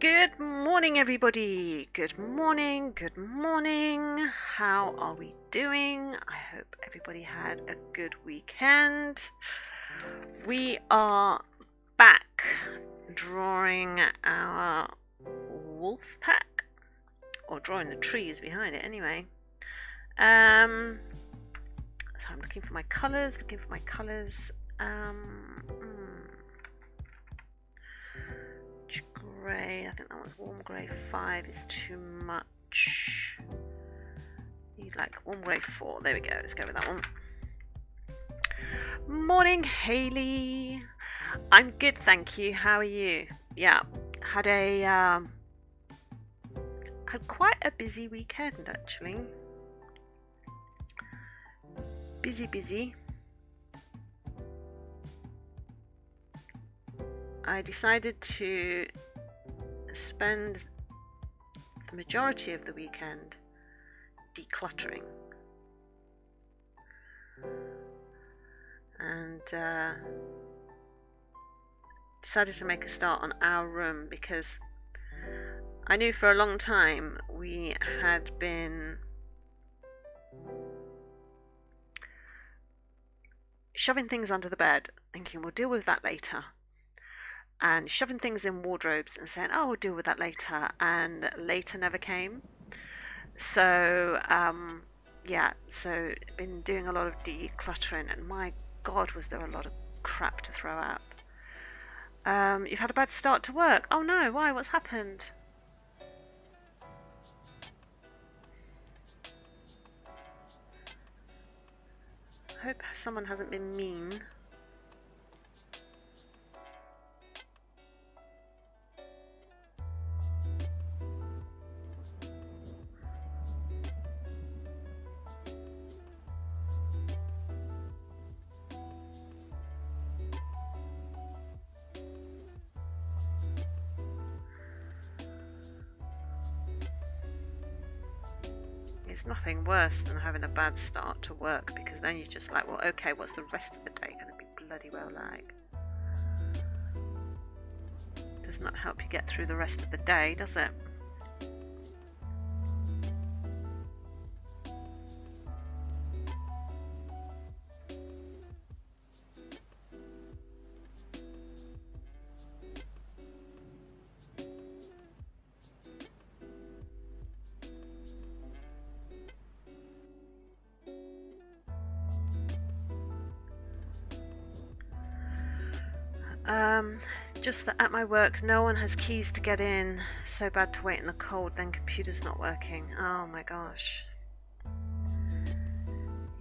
Good morning, everybody. Good morning. Good morning. How are we doing? I hope everybody had a good weekend. We are back drawing our wolf pack, or drawing the trees behind it anyway. So I'm looking for my colours, Grey, I think that one's warm grey 5 is too much. You'd like warm grey 4. There we go, let's go with that one. Morning, Hayley. I'm good, thank you. How are you? Yeah, had quite a busy weekend actually. Busy. I decided to spend the majority of the weekend decluttering, and decided to make a start on our room because I knew for a long time we had been shoving things under the bed, thinking we'll deal with that later, and shoving things in wardrobes and saying, oh, we'll deal with that later, and later never came. So so been doing a lot of decluttering, and my god, was there a lot of crap to throw out. You've had a bad start to work. Oh no, why? What's happened? I hope someone hasn't been mean. It's nothing worse than having a bad start to work, because then you're just like, well, okay, what's the rest of the day going to be bloody well like? Does not help you get through the rest of the day, does it? Just that at my work no one has keys to get in. So bad to wait in the cold, then computer's not working. Oh my gosh.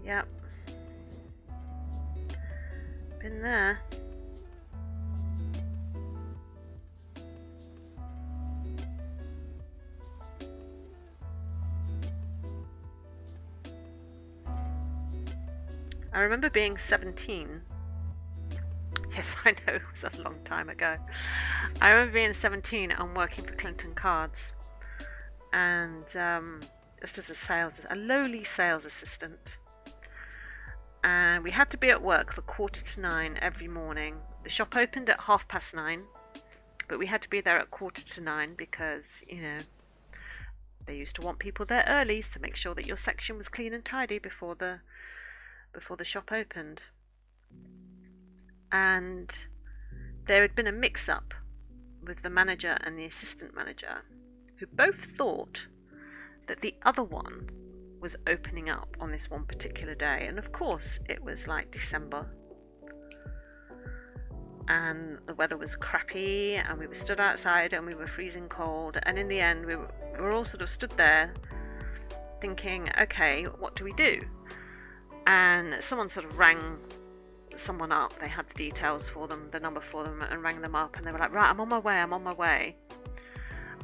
Yep. Been there. I remember being 17. Yes, I know, it was a long time ago. I remember being 17 and working for Clinton Cards, and just as a lowly sales assistant. And we had to be at work for 9:15 every morning. The shop opened at 9:30, but we had to be there at 9:15 because, you know, they used to want people there early to make sure that your section was clean and tidy before the shop opened. And there had been a mix-up with the manager and the assistant manager, who both thought that the other one was opening up on this one particular day. And of course it was like December and the weather was crappy, and we were stood outside and we were freezing cold, and in the end we were all sort of stood there thinking, okay, what do we do? And someone sort of rang someone up. They had the details for them, the number for them, and rang them up, and they were like, right, I'm on my way,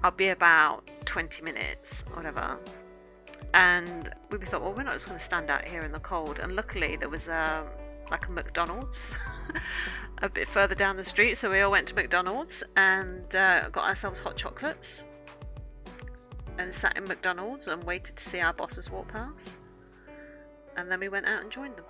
I'll be about 20 minutes, whatever. And we thought, well, we're not just going to stand out here in the cold. And luckily there was like a McDonald's a bit further down the street, so we all went to McDonald's and got ourselves hot chocolates and sat in McDonald's and waited to see our bosses walk past, and then we went out and joined them.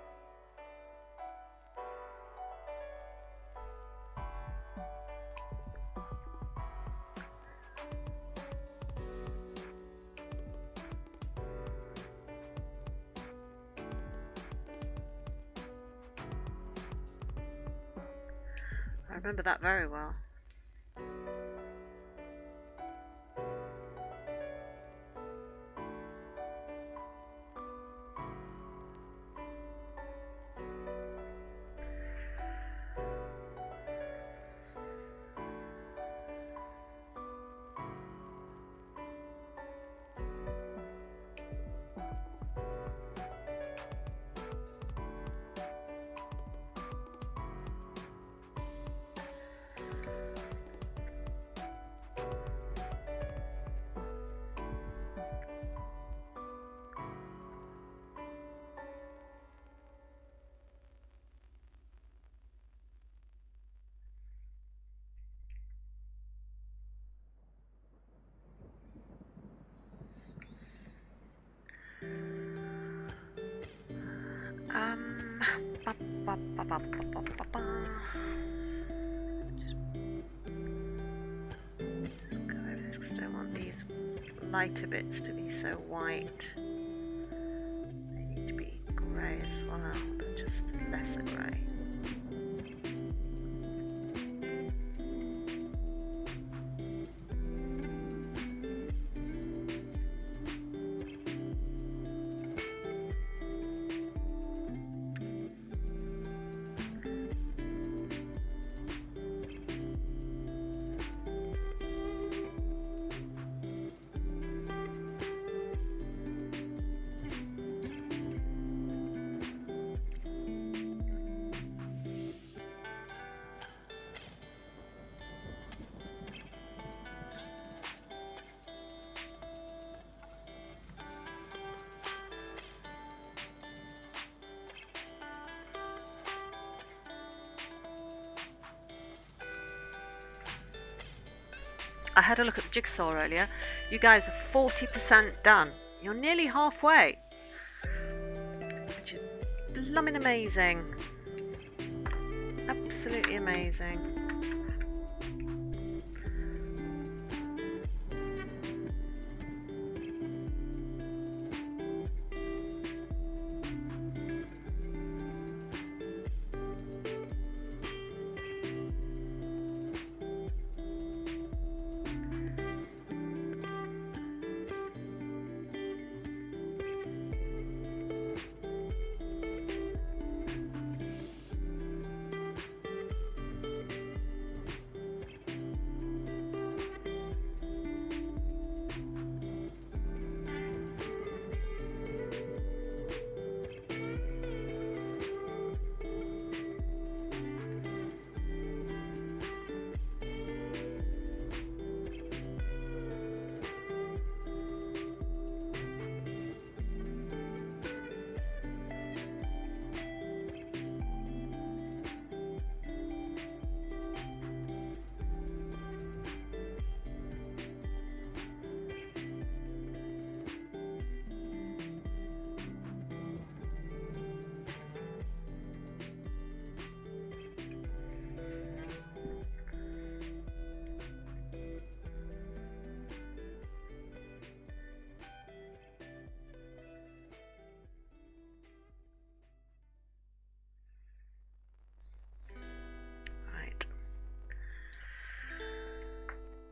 remember that very well. Just go over this because I don't want these lighter bits to be so white. They need to be grey as well, but just lesser grey. I had a look at the jigsaw earlier. You guys are 40% done. You're nearly halfway, which is blooming amazing. Absolutely amazing.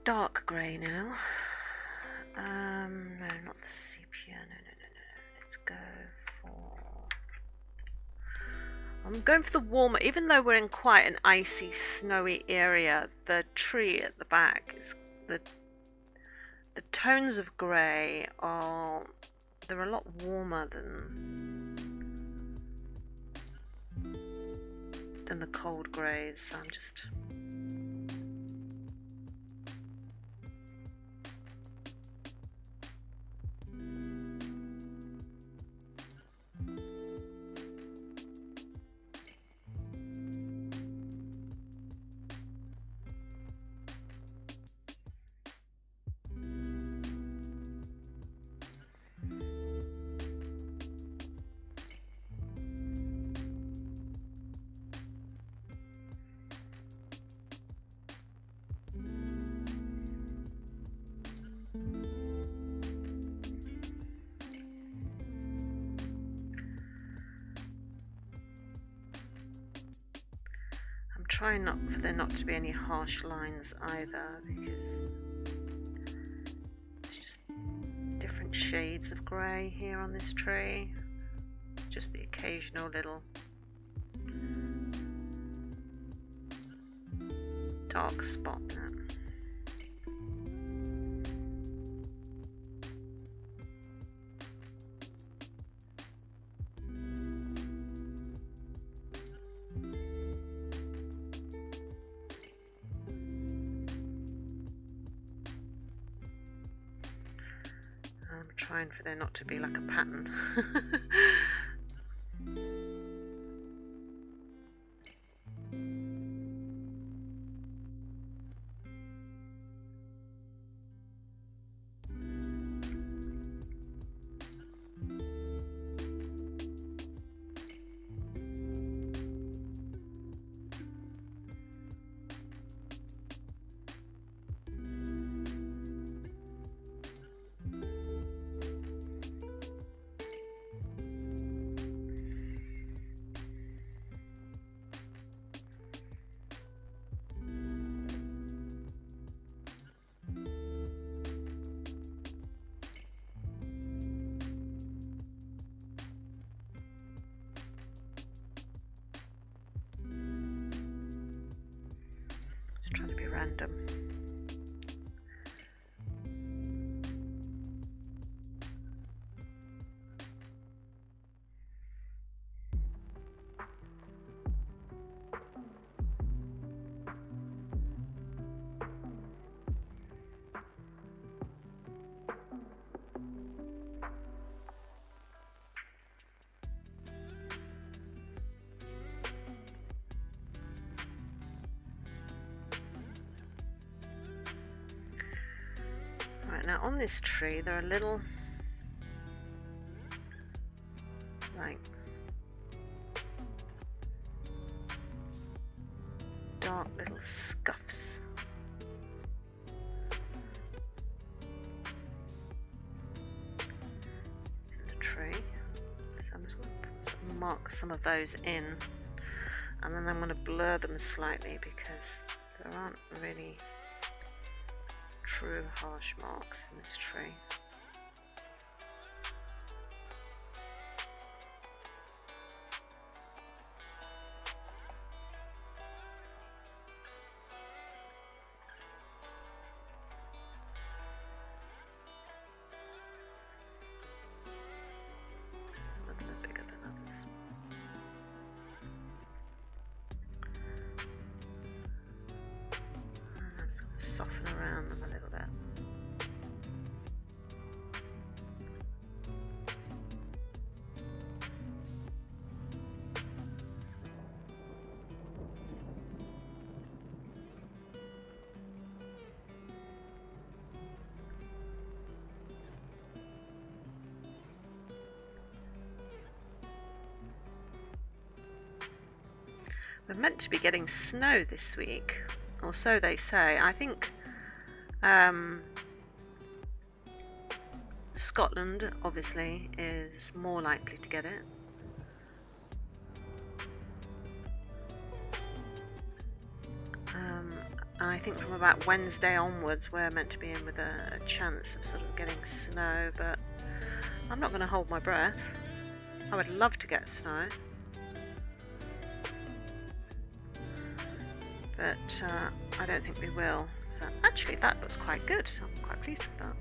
Dark grey now. No, not the sepia. No. Let's go for. I'm going for the warmer. Even though we're in quite an icy, snowy area, the tree at the back is the tones of grey are they're a lot warmer than the cold greys. So I'm just. trying not for there not to be any harsh lines either, because it's just different shades of grey here on this tree. Just the occasional little dark spot in it. I'm trying for there not to be like a pattern. Trying to be random. Right, now on this tree there are little, like, dark little scuffs. In the tree. So I'm just going to mark some of those in, and then I'm going to blur them slightly because there aren't really true harsh marks in this tree. Some of them are bigger than others. And I'm just going to soften around them a little bit. We're meant to be getting snow this week, or so they say. I think Scotland obviously is more likely to get it. And I think from about Wednesday onwards we're meant to be in with a chance of sort of getting snow, but I'm not going to hold my breath. I would love to get snow. But I don't think we will. So actually that looks quite good. I'm quite pleased with that.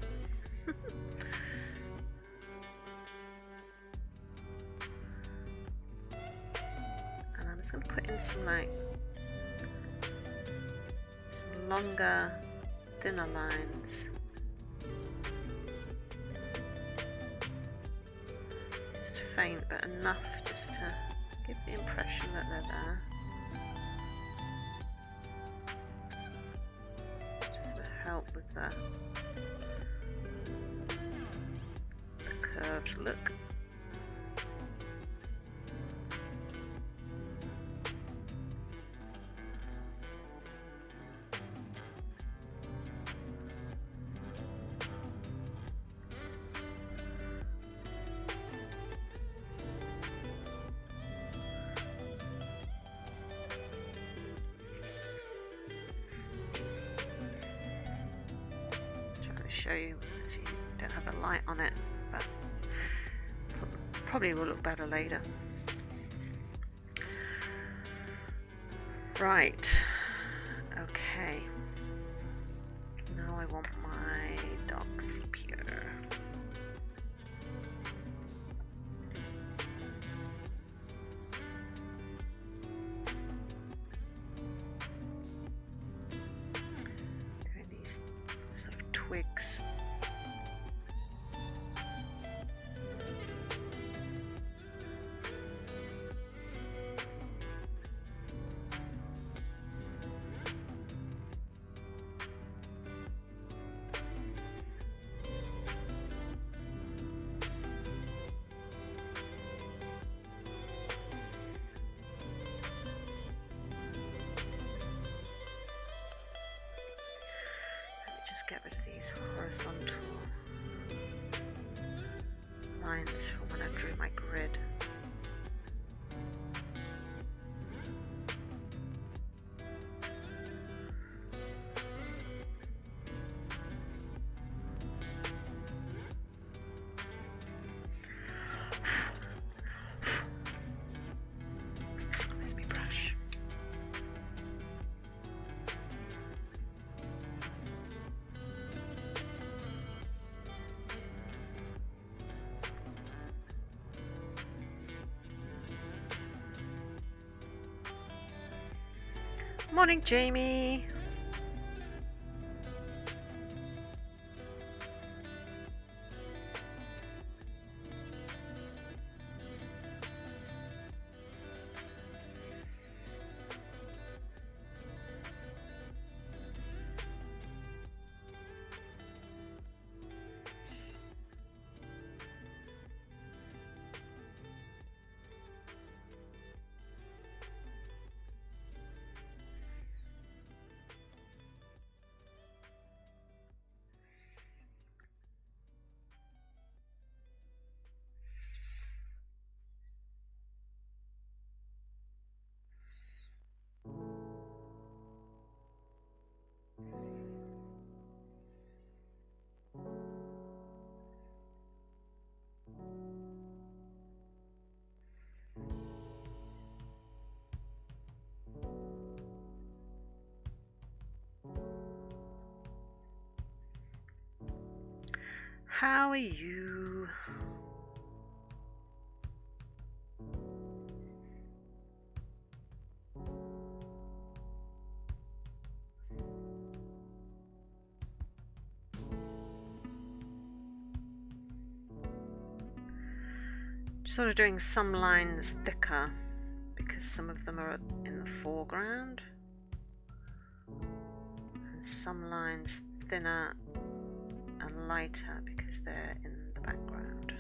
And I'm just going to put in some longer, thinner lines. Just faint, but enough just to give the impression that they're there. Help with the curved look. show you. See, don't have a light on it, but probably will look better later. Right. Okay. Now I want my dark sepia. Doing these sort of twigs. Just get rid of these horizontal lines from when I drew my grid. Where's my brush? Morning, Jamie. How are you? Sort of doing some lines thicker because some of them are in the foreground and some lines thinner and lighter because they're in the background.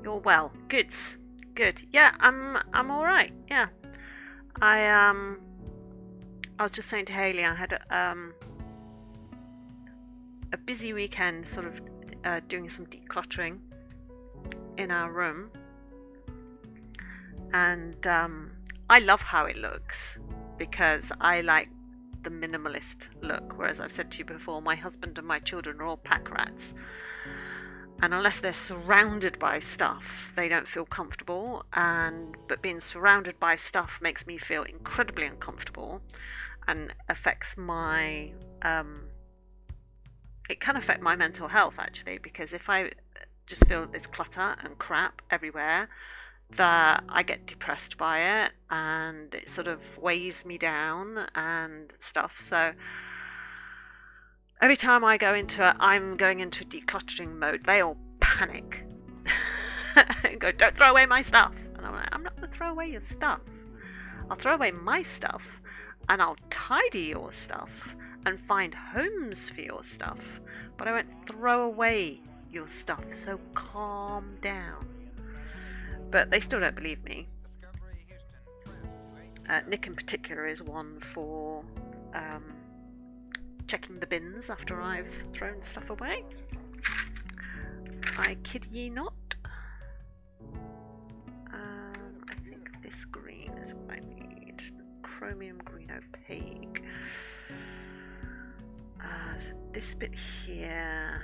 You're well. Good. Yeah, I'm all right. Yeah, I was just saying to Hayley, I had a busy weekend, sort of doing some decluttering in our room, and I love how it looks because I like the minimalist look. Whereas I've said to you before, my husband and my children are all pack rats. And unless they're surrounded by stuff, they don't feel comfortable. But being surrounded by stuff makes me feel incredibly uncomfortable, and affects my. It can affect my mental health actually, because if I just feel this clutter and crap everywhere, that I get depressed by it, and it sort of weighs me down and stuff. So every time I go into I'm going into a decluttering mode, they all panic and go, "Don't throw away my stuff." And I'm like, I'm not going to throw away your stuff. I'll throw away my stuff, and I'll tidy your stuff and find homes for your stuff, but I won't throw away your stuff. So calm down. But they still don't believe me. Nick in particular is one for checking the bins after I've thrown stuff away. I kid ye not. I think this green is what I need. Chromium green opaque. So this bit here,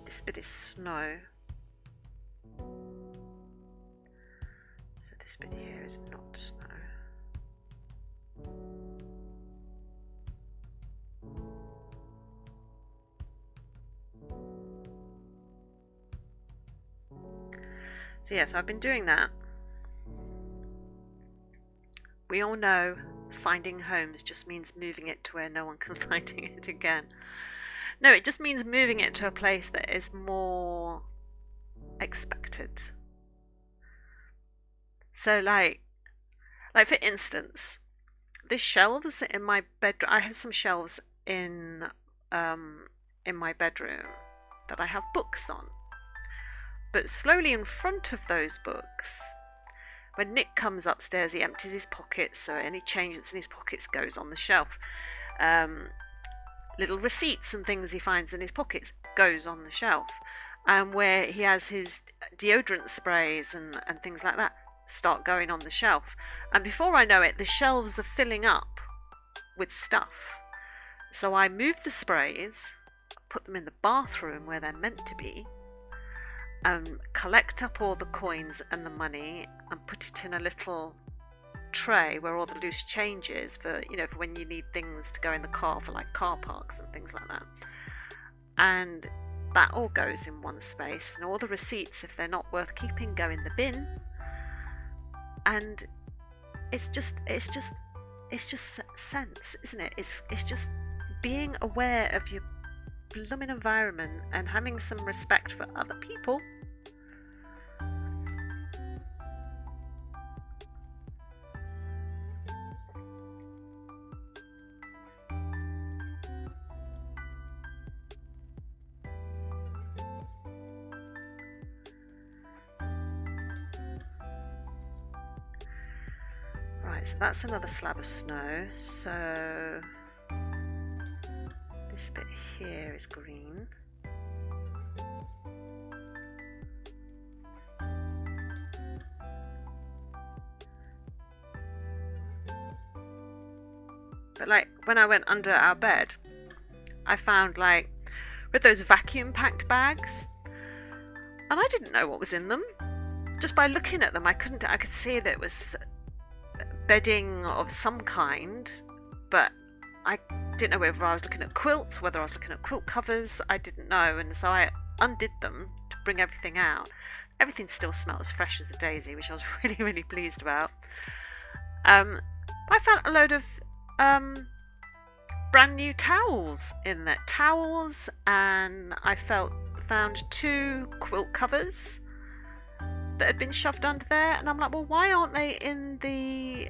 this bit is snow. So this bit here is not snow. So yeah, so I've been doing that. We all know finding homes just means moving it to where no one can find it again. No, it just means moving it to a place that is more expected. So like for instance, the shelves in my bedroom, I have some shelves in my bedroom that I have books on. But slowly in front of those books, when Nick comes upstairs, he empties his pockets, so any change that's in his pockets goes on the shelf. Little receipts and things he finds in his pockets goes on the shelf. And where he has his deodorant sprays and things like that start going on the shelf. And before I know it, the shelves are filling up with stuff. So I move the sprays, put them in the bathroom where they're meant to be, collect up all the coins and the money and put it in a little tray where all the loose change is for, you know, for when you need things to go in the car for like car parks and things like that. And that all goes in one space, and all the receipts, if they're not worth keeping, go in the bin. And it's just sense, isn't it? It's just being aware of your blooming environment and having some respect for other people. Right, so that's another slab of snow. So this bit here is green. But like when I went under our bed, I found like with those vacuum packed bags, and I didn't know what was in them. Just by looking at them, I could see that it was bedding of some kind, but I didn't know whether I was looking at quilts, whether I was looking at quilt covers. I didn't know, and so I undid them to bring everything out. Everything still smelled as fresh as a daisy, which I was really, really pleased about. I found a load of brand new towels in there. Towels, and I found 2 quilt covers that had been shoved under there, and I'm like, well, why aren't they in the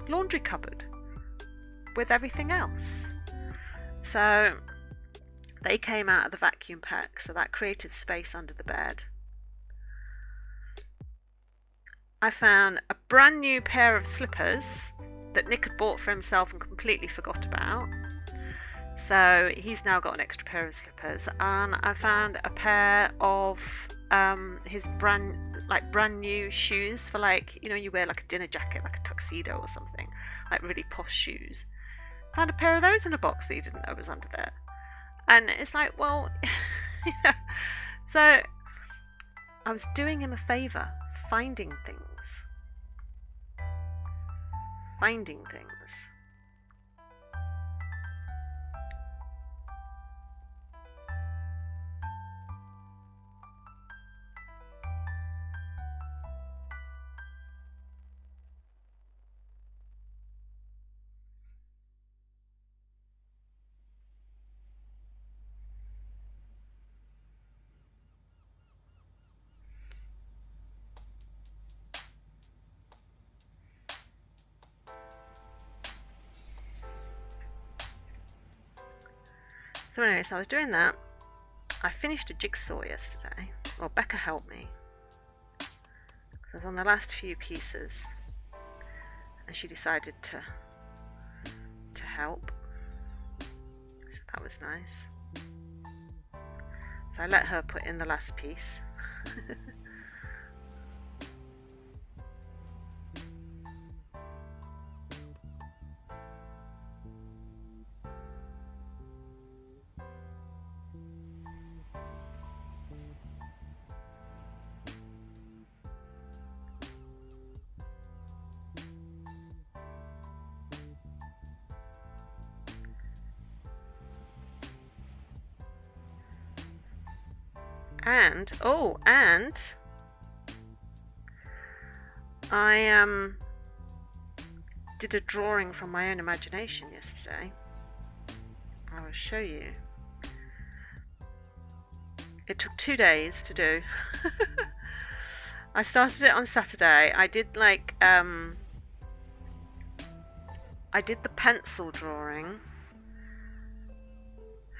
laundry cupboard with everything else? So they came out of the vacuum pack, so that created space under the bed. I found a brand new pair of slippers that Nick had bought for himself and completely forgot about. So he's now got an extra pair of slippers. And I found a pair of his brand new shoes for, like, you know, you wear like a dinner jacket, like a tuxedo or something, like really posh shoes. Found a pair of those in a box that he didn't know was under there. And it's like, well, you know, so I was doing him a favour, finding things. So anyway, so I was doing that. I finished a jigsaw yesterday. Well, Becca helped me. I was on the last few pieces, and she decided to help. So that was nice. So I let her put in the last piece. And I did a drawing from my own imagination yesterday. I will show you. It took 2 days to do. I started it on Saturday. I did like I did the pencil drawing.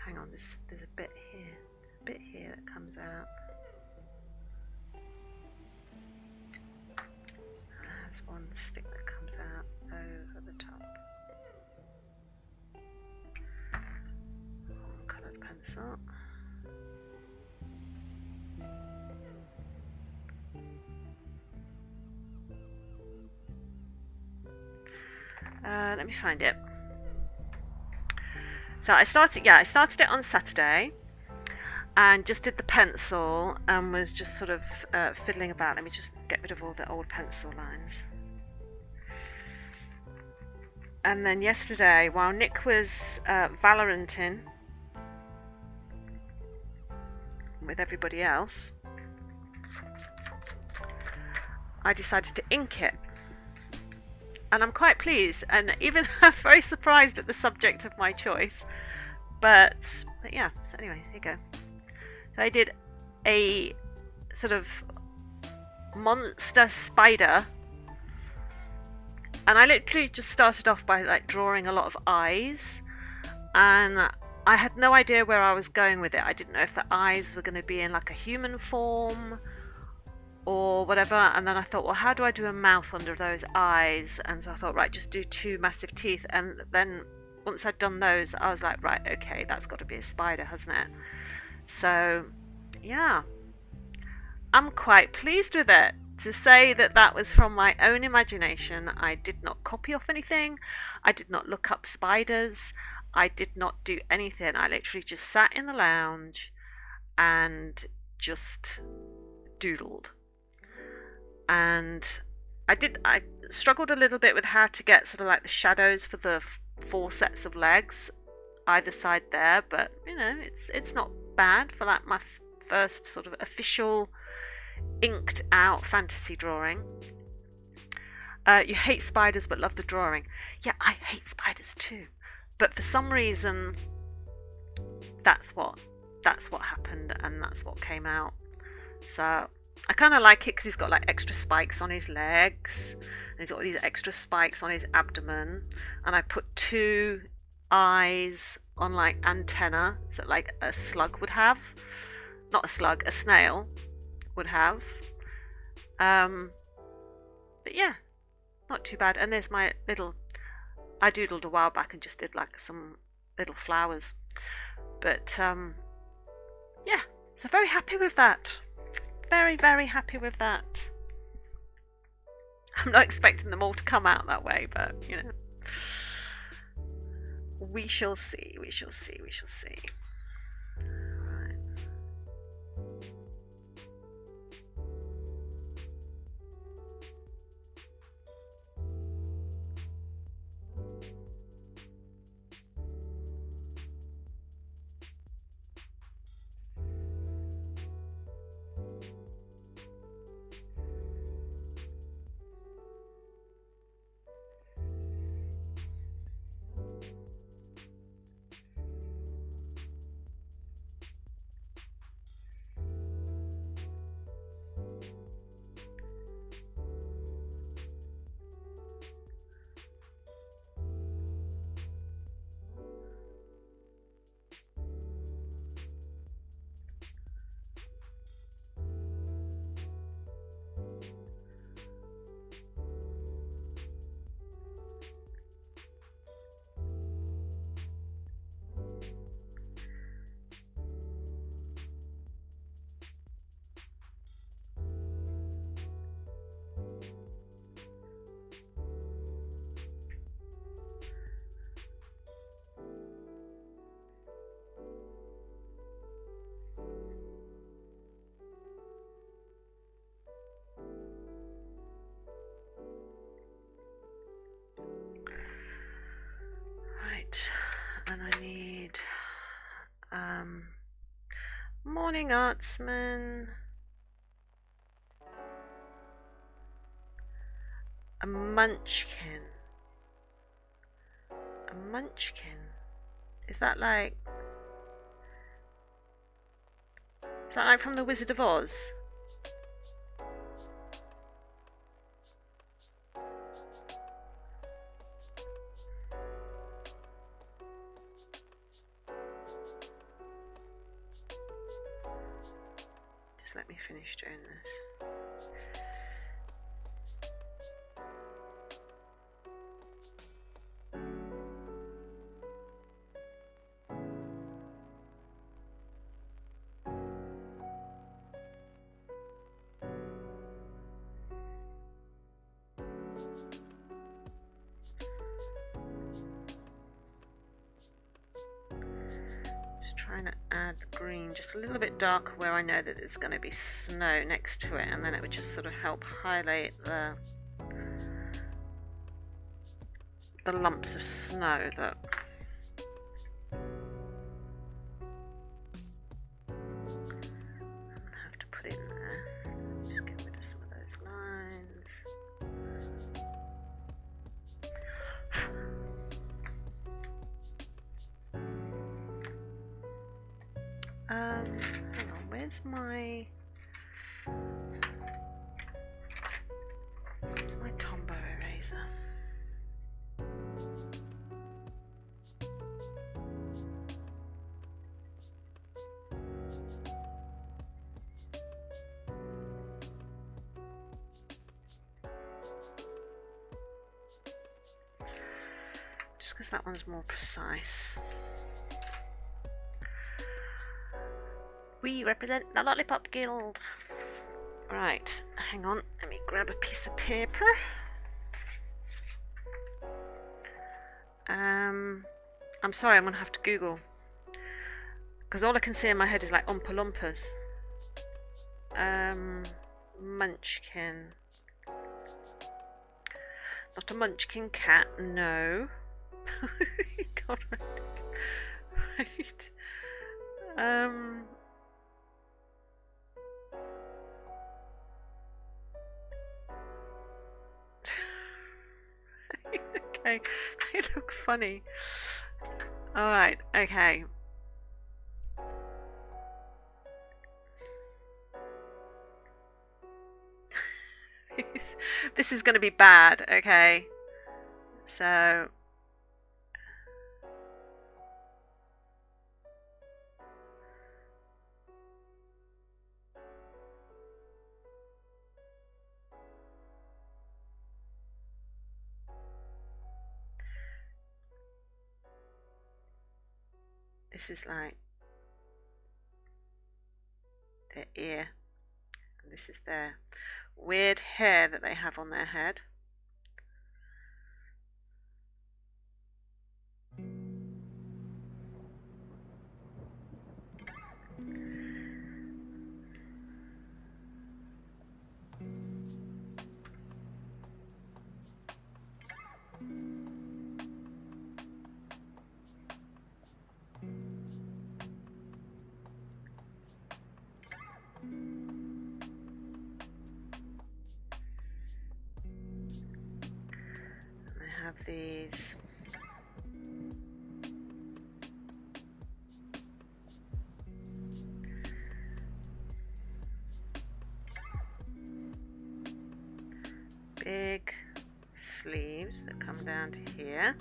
Hang on, there's a bit here that comes out. There's one stick that comes out over the top. Coloured pencil. Let me find it. So I started it on Saturday and just did the pencil and was just sort of fiddling about. Let me just get rid of all the old pencil lines. And then yesterday, while Nick was Valoranting with everybody else, I decided to ink it. And I'm quite pleased, and even I'm very surprised at the subject of my choice. But yeah, so anyway, here you go. So I did a sort of monster spider, and I literally just started off by like drawing a lot of eyes, and I had no idea where I was going with it. I didn't know if the eyes were going to be in like a human form or whatever, and then I thought, well, how do I do a mouth under those eyes? And so I thought, right, just do 2 massive teeth. And then once I'd done those, I was like, right, okay, that's got to be a spider, hasn't it? So yeah, I'm quite pleased with it. To say that that was from my own imagination. I did not copy off anything. I did not look up spiders. I did not do anything. I literally just sat in the lounge and just doodled. And I struggled a little bit with how to get sort of like the shadows for the 4 sets of legs either side there, but you know, it's not bad for like my first sort of official inked out fantasy drawing. You hate spiders but love the drawing. Yeah, I hate spiders too, but for some reason that's what happened, and that's what came out. So I kind of like it because he's got like extra spikes on his legs, and he's got these extra spikes on his abdomen, and I put 2 eyes on like antenna, so like a slug would have, not a slug, a snail would have. But yeah, not too bad. And there's my little, I doodled a while back and just did like some little flowers, but yeah, so very happy with that. Very, very happy with that. I'm not expecting them all to come out that way, but you know, we shall see. We shall see. We shall see. Right. And I need morning artsman, a munchkin. A munchkin. Is that like from the Wizard of Oz? Just let me finish doing this. Trying to add green just a little bit darker where I know that there's going to be snow next to it, and then it would just sort of help highlight the lumps of snow that I'm going to have to put in there. Just get rid of some of those lines. Hang on, where's my Tombow eraser? Just because that one's more precise. We represent the Lollipop Guild. Right, hang on, let me grab a piece of paper. I'm sorry, I'm going to have to Google. Because all I can see in my head is like Oompa Loompas. Munchkin. Not a munchkin cat, no. God, right. Okay, they look funny. Alright, okay. This is going to be bad, okay? So... this is like their ear, and this is their weird hair that they have on their head. These big sleeves that come down to here.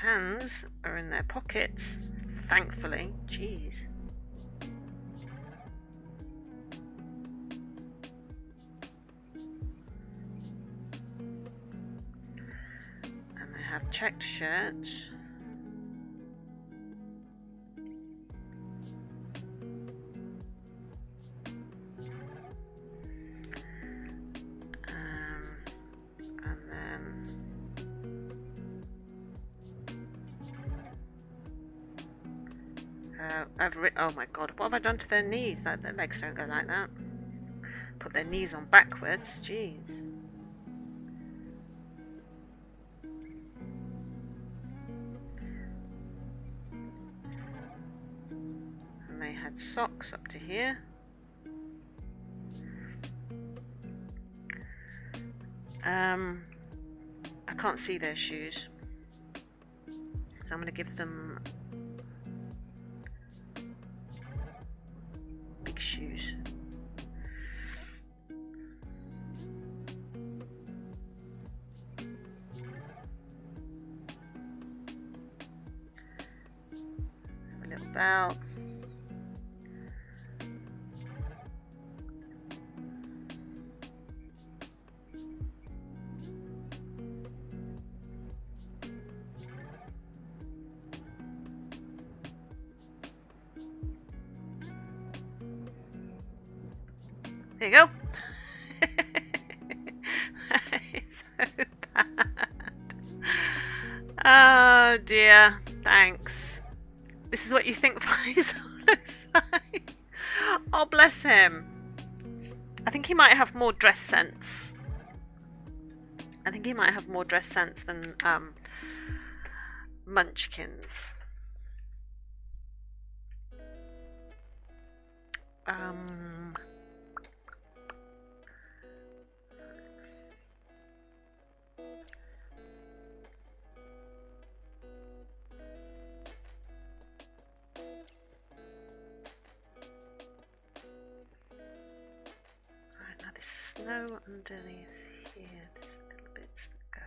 Hands are in their pockets, thankfully. Jeez. And they have checked shirts. Oh my god, what have I done to their knees? Their legs don't go like that. Put their knees on backwards, jeez. And they had socks up to here. I can't see their shoes, so I'm going to give them big shoes. A little belt. There you go. That is so bad. Oh dear. Thanks. This is what you think Faisal looks like. Oh, bless him. I think he might have more dress sense. I think he might have more dress sense than Munchkins. Right, now there's snow underneath here. There's little bits that go.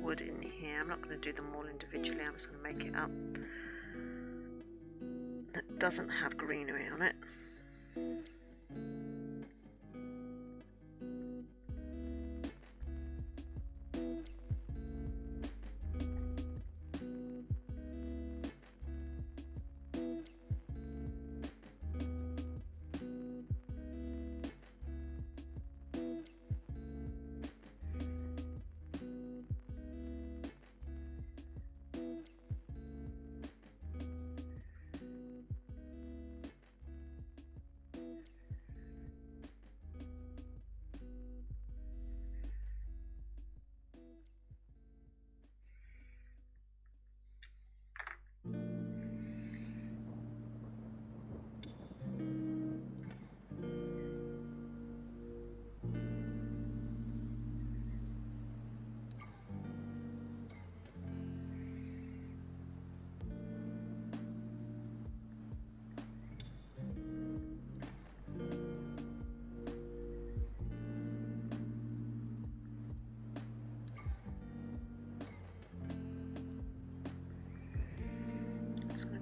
Wood in here. I'm not going to do them all individually, I'm just going to make it up that doesn't have greenery on it.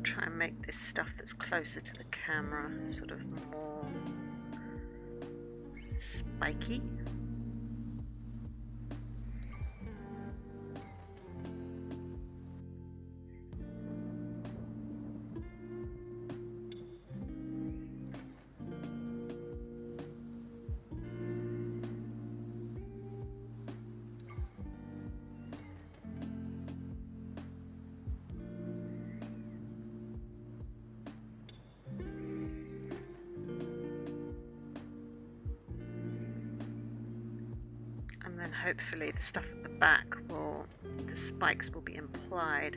Try and make this stuff that's closer to the camera sort of more spiky. And then hopefully the stuff at the back the spikes will be implied.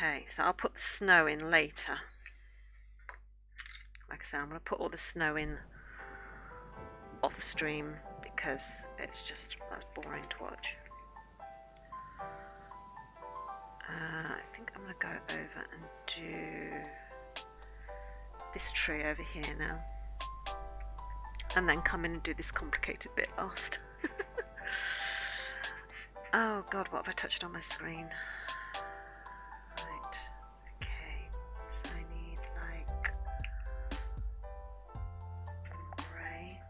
Okay, so I'll put the snow in later. Like I said, I'm going to put all the snow in off stream because it's just, that's boring to watch. I think I'm going to go over and do this tree over here now. And then come in and do this complicated bit last. Oh god, what have I touched on my screen? Right, okay, so I need like grey.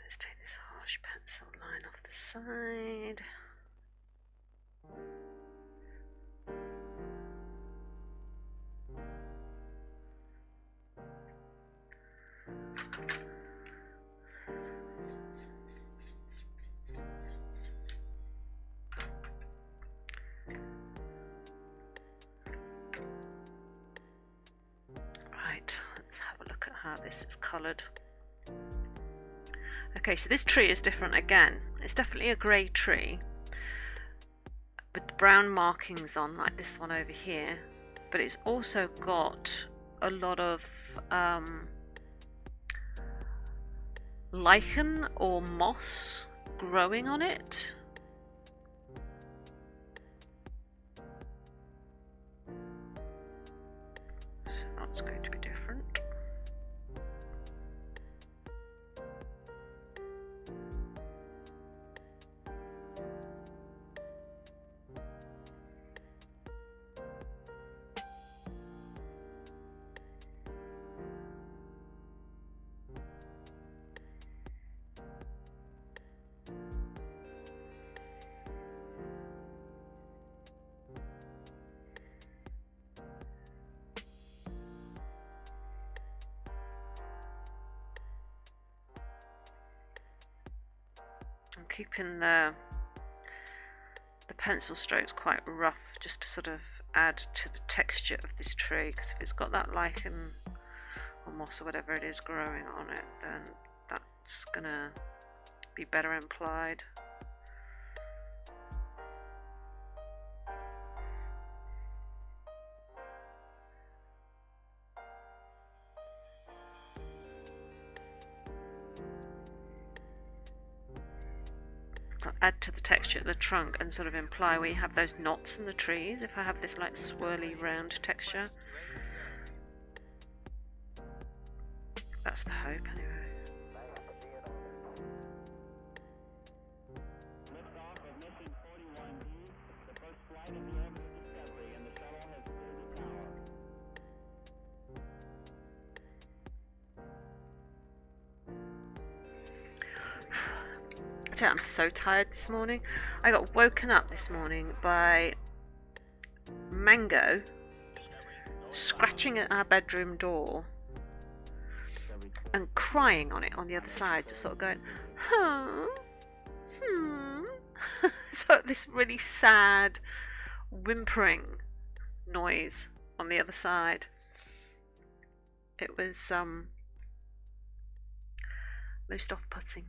Let's take this harsh pencil line off the side. Right, let's have a look at how this is coloured. Okay, so this tree is different again. It's definitely a grey tree with the brown markings on, like this one over here, but it's also got a lot of lichen or moss growing on it. So that's going to be different. I'm keeping the pencil strokes quite rough just to sort of add to the texture of this tree, because if it's got that lichen or moss or whatever it is growing on it, then that's gonna be better implied. Add to the texture of the trunk and sort of imply where you have those knots in the trees. If I have this like swirly round texture, that's the hope anyway. I'm so tired this morning. I got woken up this morning by Mango scratching at our bedroom door and crying on it on the other side, just sort of going, so this really sad whimpering noise on the other side. It was most off-putting.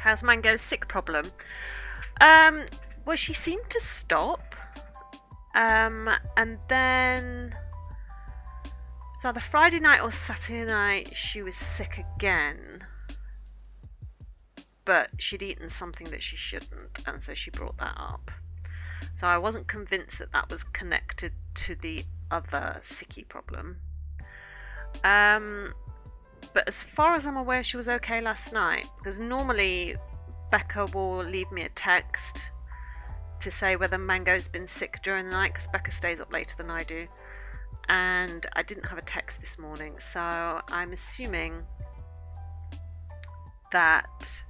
How's Mango's sick problem? Well, she seemed to stop, and then so either Friday night or Saturday night she was sick again, but she'd eaten something that she shouldn't, and so she brought that up. So I wasn't convinced that that was connected to the other sicky problem. But as far as I'm aware, she was okay last night, because normally Becca will leave me a text to say whether Mango's been sick during the night, because Becca stays up later than I do, and I didn't have a text this morning, so I'm assuming that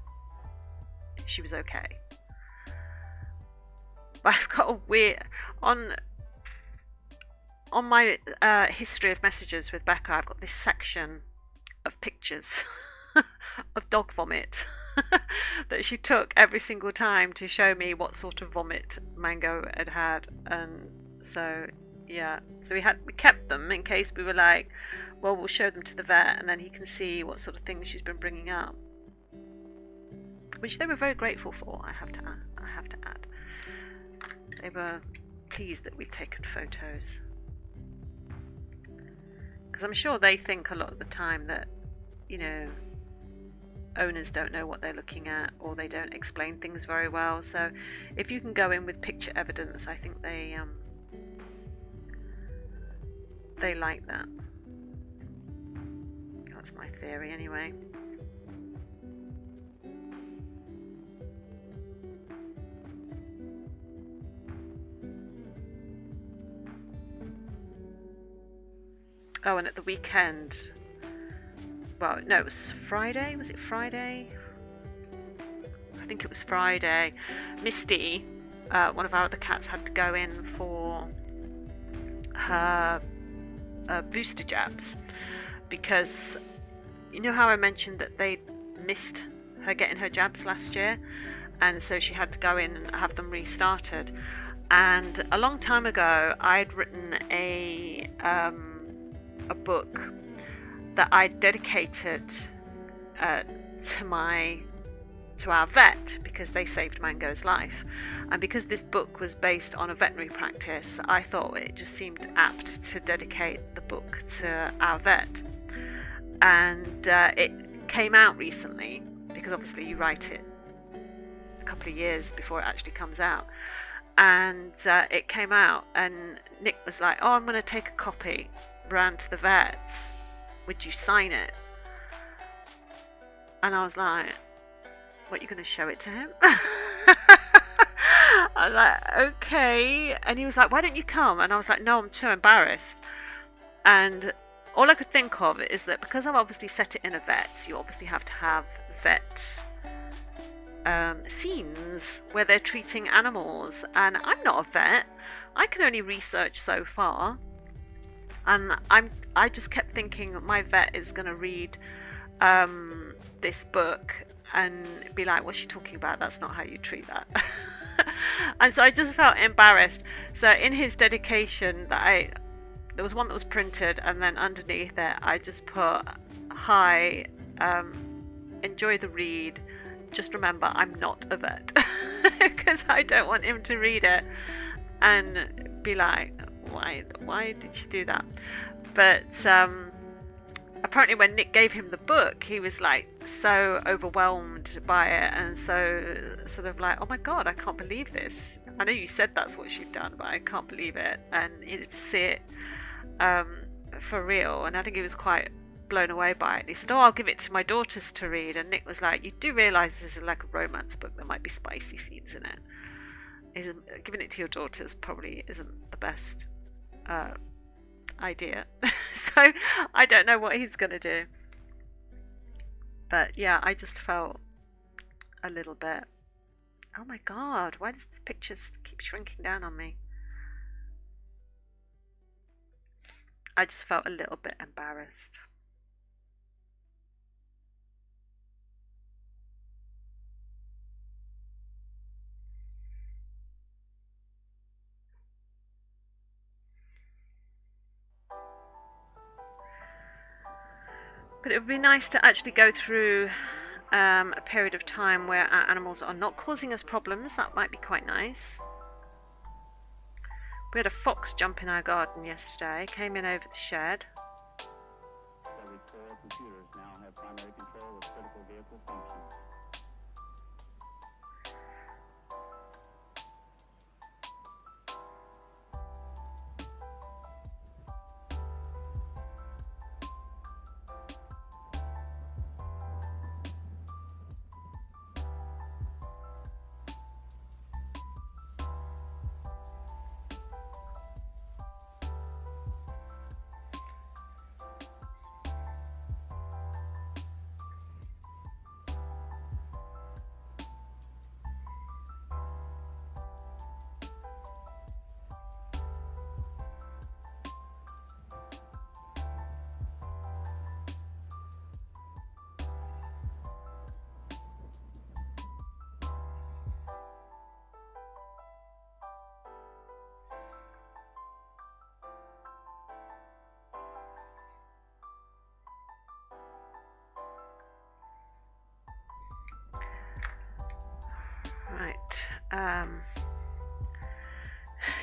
she was okay. But I've got a weird on my history of messages with Becca, I've got this section of pictures of dog vomit that she took every single time to show me what sort of vomit Mango had had. And so yeah, so we kept them in case we were like, well, we'll show them to the vet and then he can see what sort of things she's been bringing up, which they were very grateful for. I have to add, they were pleased that we'd taken photos, because I'm sure they think a lot of the time that, you know, owners don't know what they're looking at, or they don't explain things very well. So if you can go in with picture evidence, I think they like that. That's my theory anyway. Oh, and at the weekend, well, no, it was Friday. Was it Friday? I think it was Friday. Misty, one of our other cats, had to go in for her booster jabs, because you know how I mentioned that they missed her getting her jabs last year, and so she had to go in and have them restarted. And a long time ago, I'd written a book that I dedicated to our vet, because they saved Mango's life. And because this book was based on a veterinary practice, I thought it just seemed apt to dedicate the book to our vet. And it came out recently, because obviously you write it a couple of years before it actually comes out. And it came out, and Nick was like, oh, I'm going to take a copy round to the vets, would you sign it? And I was like, what, you going to show it to him? I was like, okay. And he was like, why don't you come? And I was like, no, I'm too embarrassed. And all I could think of is that because I've obviously set it in a vet, you obviously have to have vet scenes where they're treating animals, and I'm not a vet. I can only research so far, and I just kept thinking my vet is going to read this book and be like, what's she talking about? That's not how you treat that. And so I just felt embarrassed. So in his dedication, there was one that was printed, and then underneath it I just put, hi, enjoy the read, just remember I'm not a vet. because I don't want him to read it and be like, why did you do that? But apparently when Nick gave him the book, he was like so overwhelmed by it, and so sort of like, oh my god, I can't believe this. I know you said that's what she'd done, but I can't believe it. And to see it for real, and I think he was quite blown away by it. He said, oh, I'll give it to my daughters to read. And Nick was like, you do realise this is like a romance book, there might be spicy scenes in it. Giving it to your daughters probably isn't the best idea. So I don't know what he's going to do. But yeah, I just felt a little bit, oh my god, why does this picture keep shrinking down on me? I just felt a little bit embarrassed. But it would be nice to actually go through a period of time where our animals are not causing us problems. That might be quite nice. We had a fox jump in our garden yesterday, came in over the shed. Every core computers now have primary control of critical vehicle functions.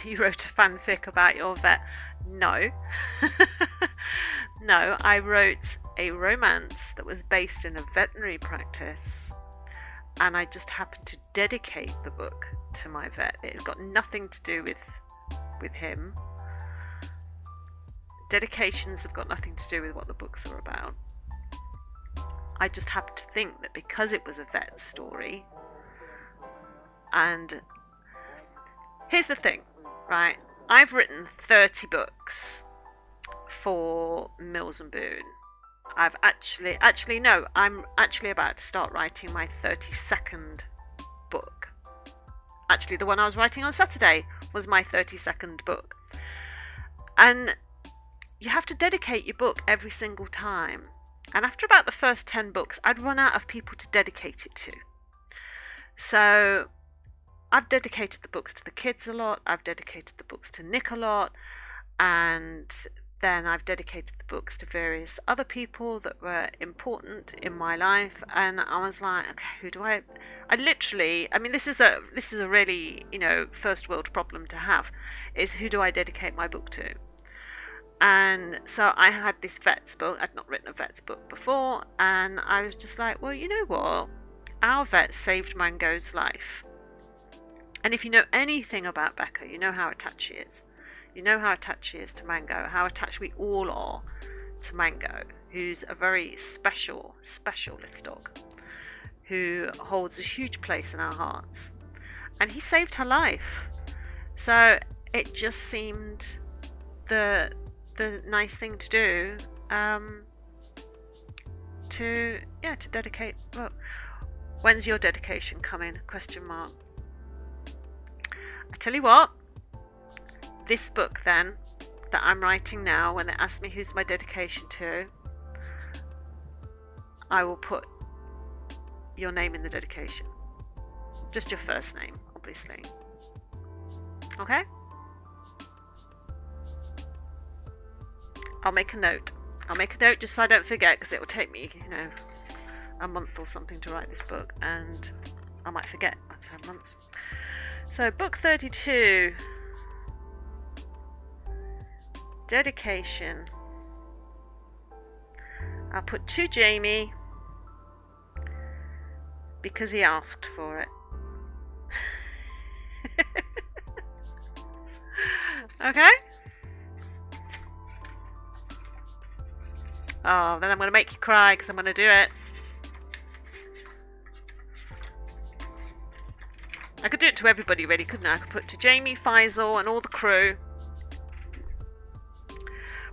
You wrote a fanfic about your vet. No. No, I wrote a romance that was based in a veterinary practice, and I just happened to dedicate the book to my vet. It's got nothing to do with him. Dedications have got nothing to do with what the books are about. I just happened to think that because it was a vet story, and here's the thing, right? I've written 30 books for Mills and Boon. I'm actually about to start writing my 32nd book. Actually, the one I was writing on Saturday was my 32nd book. And you have to dedicate your book every single time. And after about the first 10 books, I'd run out of people to dedicate it to. So I've dedicated the books to the kids a lot, I've dedicated the books to Nick a lot, and then I've dedicated the books to various other people that were important in my life. And I was like, okay, who do I literally, I mean, this is a really, first world problem to have, is who do I dedicate my book to? And so I had this vet's book. I'd not written a vet's book before, and I was just like, well, you know what? Our vet saved Mango's life. And if you know anything about Becca, you know how attached she is. You know how attached she is to Mango, how attached we all are to Mango, who's a very special, special little dog, who holds a huge place in our hearts. And he saved her life. So it just seemed the nice thing to do, to dedicate. Well, when's your dedication coming? ? I tell you what, this book then, that I'm writing now, when they ask me who's my dedication to, I will put your name in the dedication. Just your first name, obviously. Okay? I'll make a note. Just so I don't forget, because it will take me, a month or something to write this book, and I might forget. 10 months. So book 32. Dedication. I'll put to Jamie because he asked for it. Okay? Oh, then I'm going to make you cry because I'm going to do it. I could do it to everybody really, couldn't I? I could put to Jamie, Faisal and all the crew.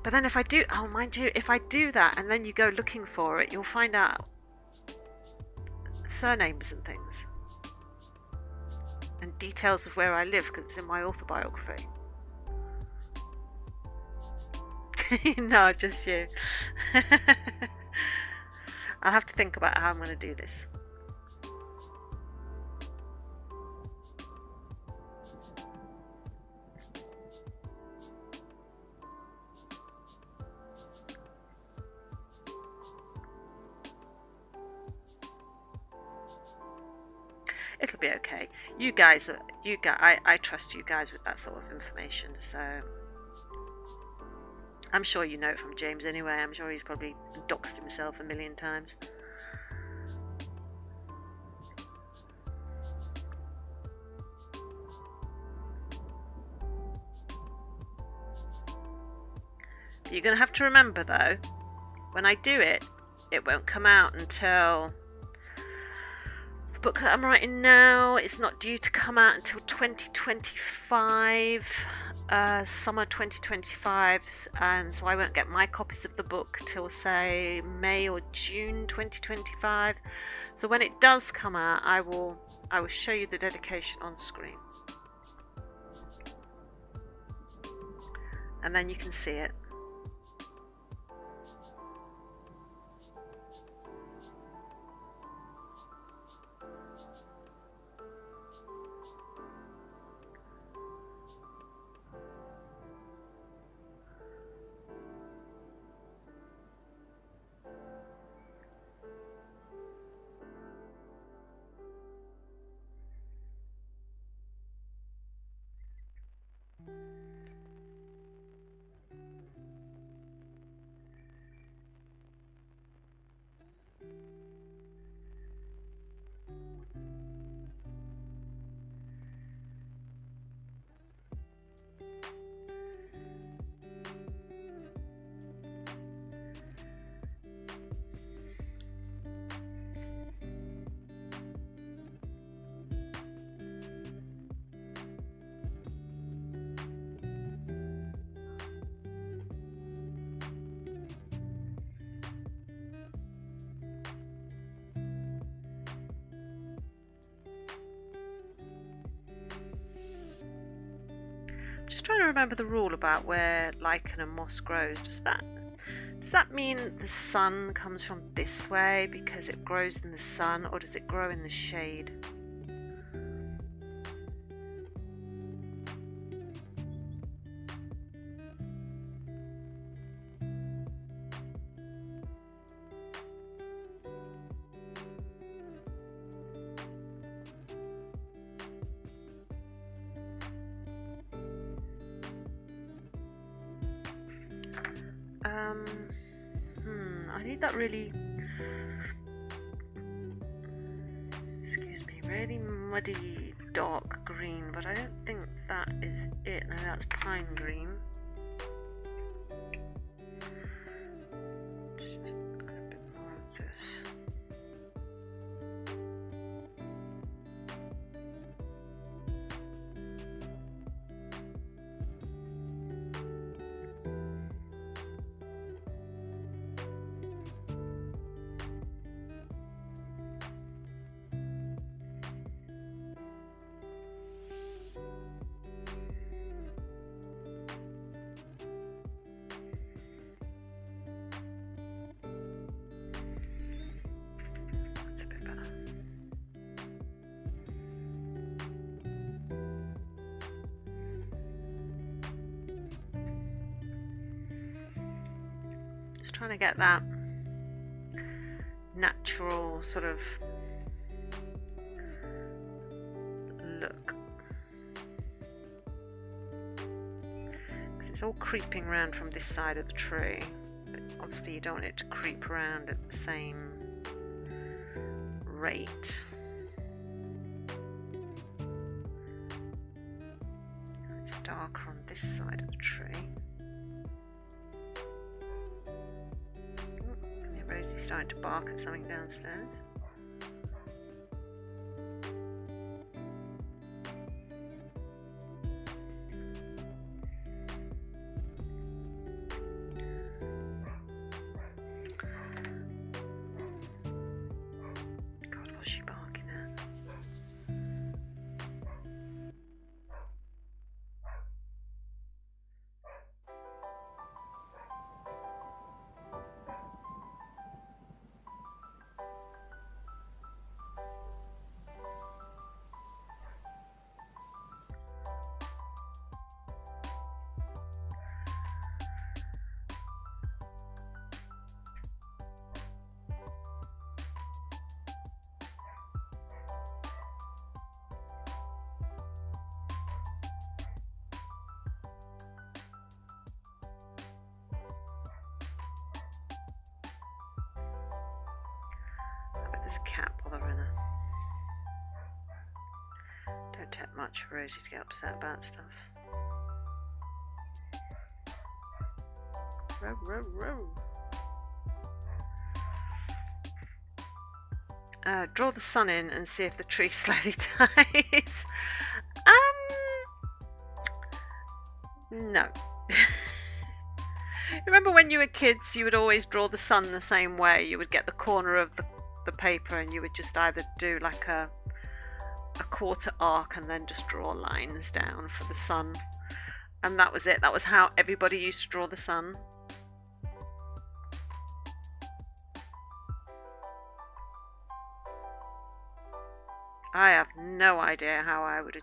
But then if I do, oh mind you, if I do that and then you go looking for it, you'll find out surnames and things. And details of where I live because it's in my autobiography. No, just you. I'll have to think about how I'm going to do this. It'll be okay. I trust you guys with that sort of information, so I'm sure you know it from James anyway. I'm sure he's probably doxed himself a million times. You're going to have to remember though, when I do it, it won't come out until... The book that I'm writing now is not due to come out until 2025, summer 2025, and so I won't get my copies of the book till say May or June 2025. So when it does come out, I will show you the dedication on screen, and then you can see it. Just trying to remember the rule about where lichen and moss grows. Does that mean the sun comes from this way because it grows in the sun, or does it grow in the shade? I need that really, excuse me, really muddy dark green, but I don't think that is it. No, that's pine green. Just add a bit more of this. Trying to get that natural sort of it's all creeping around from this side of the tree. But obviously you don't want it to creep around at the same rate. It's darker on this side of the tree. Rosie's starting to bark at something downstairs. God, what's she barking at? There's a cat bothering her. Don't take much for Rosie to get upset about stuff. Row, row, row. Draw the sun in and see if the tree slowly dies. No. Remember when you were kids, you would always draw the sun the same way. You would get the corner of the paper and you would just either do like a quarter arc and then just draw lines down for the sun, and that was it. That was how everybody used to draw the sun. I have no idea how I would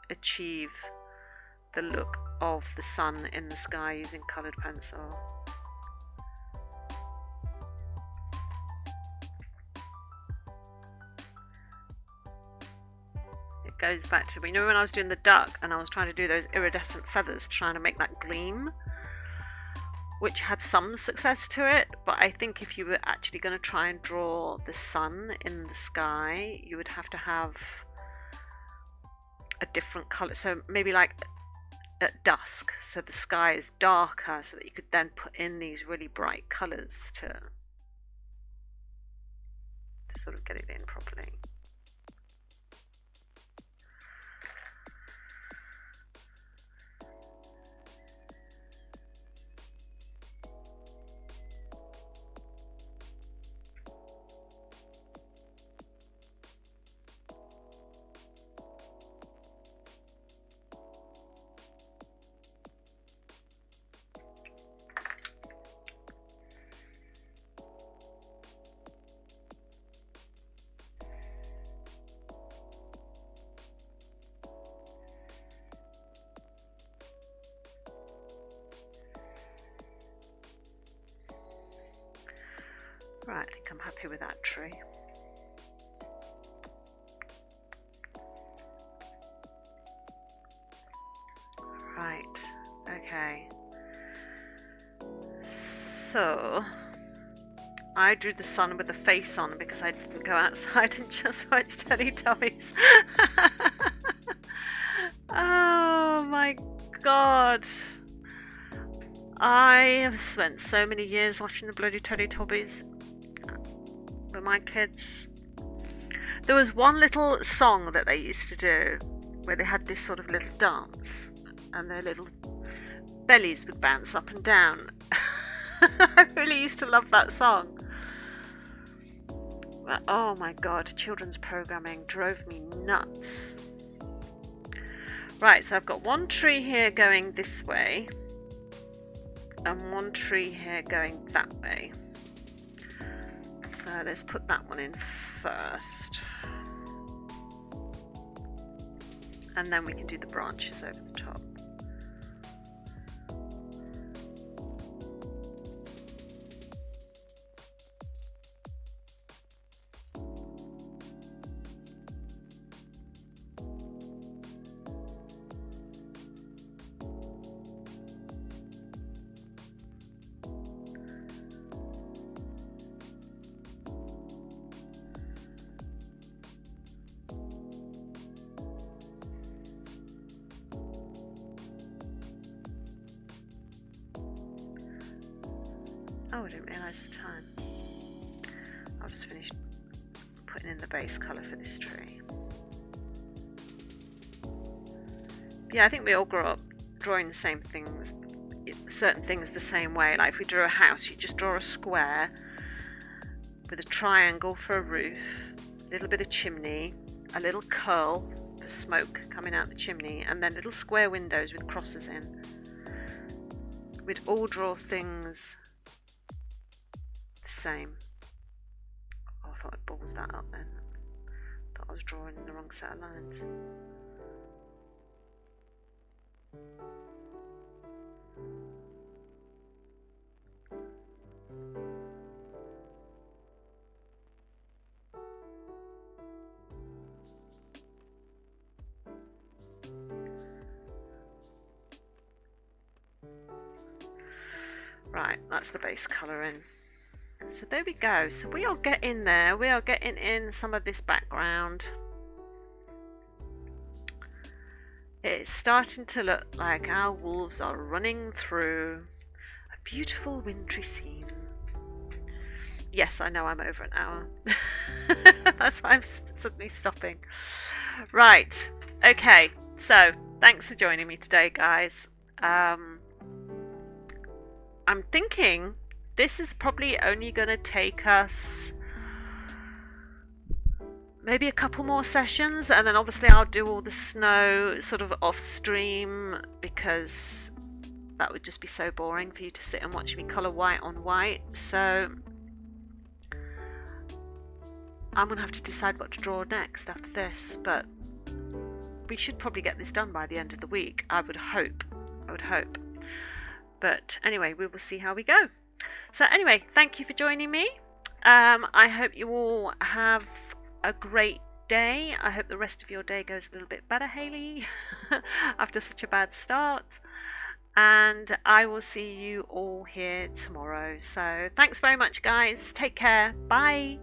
achieve the look of the sun in the sky using coloured pencil. Goes back to, you know, when I was doing the duck and I was trying to do those iridescent feathers, trying to make that gleam, which had some success to it, but I think if you were actually going to try and draw the sun in the sky, you would have to have a different colour, so maybe like at dusk, so the sky is darker, so that you could then put in these really bright colours to sort of get it in properly. Right, I think I'm happy with that tree. Right, okay. So, I drew the sun with the face on because I didn't go outside and just watch Teletubbies. Oh my god. I have spent so many years watching the bloody Teletubbies with my kids. There was one little song that they used to do where they had this sort of little dance and their little bellies would bounce up and down. I really used to love that song. But, oh my god, children's programming drove me nuts. Right, so I've got one tree here going this way and one tree here going that way. So let's put that one in first. And then we can do the branches over the top. Oh, I didn't realise the time. I've just finished putting in the base colour for this tree. Yeah, I think we all grew up drawing the same things, certain things the same way. Like if we drew a house, you just draw a square with a triangle for a roof, a little bit of chimney, a little curl for smoke coming out the chimney, and then little square windows with crosses in. We'd all draw things the same. Oh, I thought I'd balls that up then. Thought I was drawing the wrong set of lines. Right, that's the base colour in. So there we go. So we are getting there. We are getting in some of this background. It's starting to look like our wolves are running through a beautiful wintry scene. Yes, I know I'm over an hour. That's why I'm suddenly stopping. Right, okay, so thanks for joining me today, guys. I'm thinking this is probably only going to take us maybe a couple more sessions, and then obviously I'll do all the snow sort of off stream, because that would just be so boring for you to sit and watch me colour white on white. So I'm going to have to decide what to draw next after this, but we should probably get this done by the end of the week. I would hope. But anyway, we will see how we go. So anyway, thank you for joining me. I hope you all have a great day. I hope the rest of your day goes a little bit better, Hayley, after such a bad start. And I will see you all here tomorrow. So thanks very much, guys. Take care. Bye.